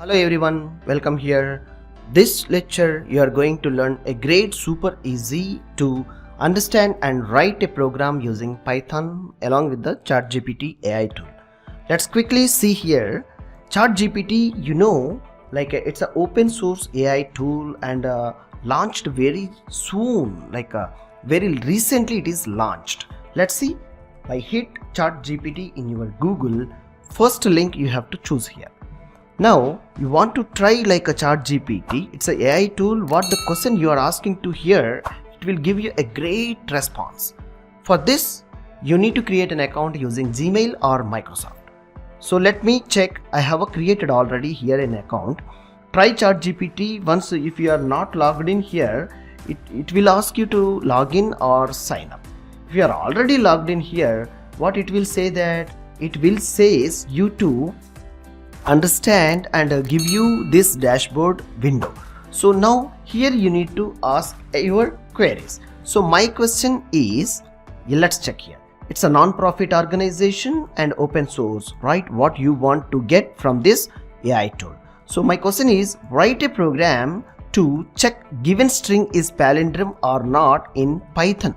Hello everyone, welcome here. This lecture you are going to learn a great super easy to understand and write a program using Python along with the ChatGPT AI tool. Let's quickly see here. ChatGPT, it's an open source AI tool and launched very soon, very recently it is launched. Let's see. By hit ChatGPT in your Google, first link you have to choose here. Now you want to try like a ChatGPT. It's an AI tool. What the question you are asking to here, it will give you a great response. For this you need to create an account using Gmail or Microsoft. So let me check. I have created already here an account. Try ChatGPT. Once if you are not logged in here, it will ask you to log in or sign up. If you are already logged in here, what it will say that it will says you to understand and give you this dashboard window. So now here you need to ask your queries. So my question is, let's check here. It's a non-profit organization and open source, right? What you want to get from this AI tool. So my question is, write a program to check given string is palindrome or not in Python.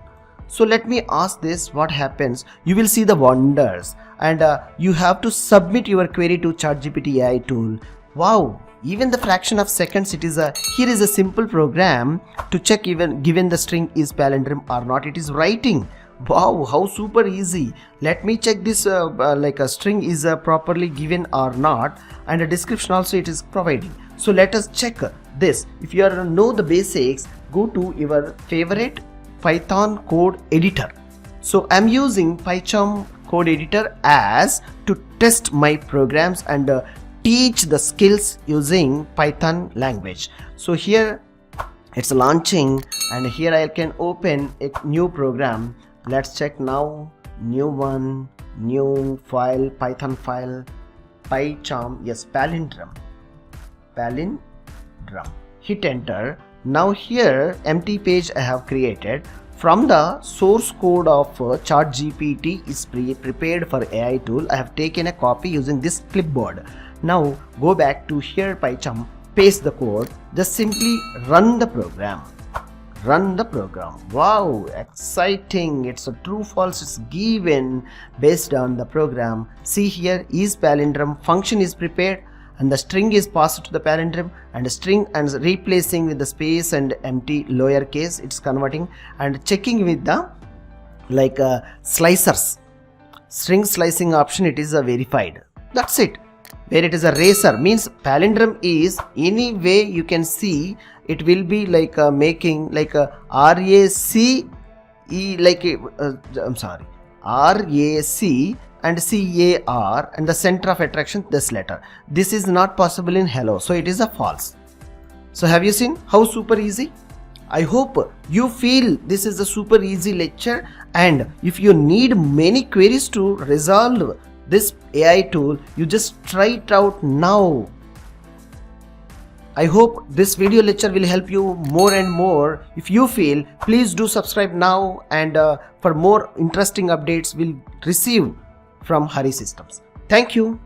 So let me ask this, what happens? You will see the wonders and you have to submit your query to ChatGPT AI tool. Wow, even the fraction of seconds it is here is a simple program to check even given the string is palindrome or not. It is writing. Wow, how super easy. Let me check this like a string is properly given or not, and a description also it is providing. So let us check this. If you know the basics, go to your favorite Python code editor. So I'm using Python code editor as to test my programs and teach the skills using Python language. So here it's launching and here I can open a new program. Let's check now. New one, new file, Python file, PyCharm, yes, palindrome. Hit enter. Now here empty page I have created from the source code of ChatGPT is prepared for AI tool. I have taken a copy using this clipboard. Now go back to here PyCharm, paste the code, just simply run the program. Wow, exciting. It's a true false is given based on the program. See here is palindrome function is prepared and the string is passed to the palindrome and the string and replacing with the space and empty lowercase, it's converting and checking with the slicers, string slicing option, it is verified. That's it. Where it is a racer means palindrome is any way you can see it will be making like a RAC and CAR and the center of attraction this letter. This is not possible in hello, so it is a false. So have you seen how super easy? I hope you feel this is a super easy lecture, and if you need many queries to resolve this AI tool, you just try it out now. I hope this video lecture will help you more and more. If you feel, please do subscribe now, and for more interesting updates we'll receive from harisystems. Thank you.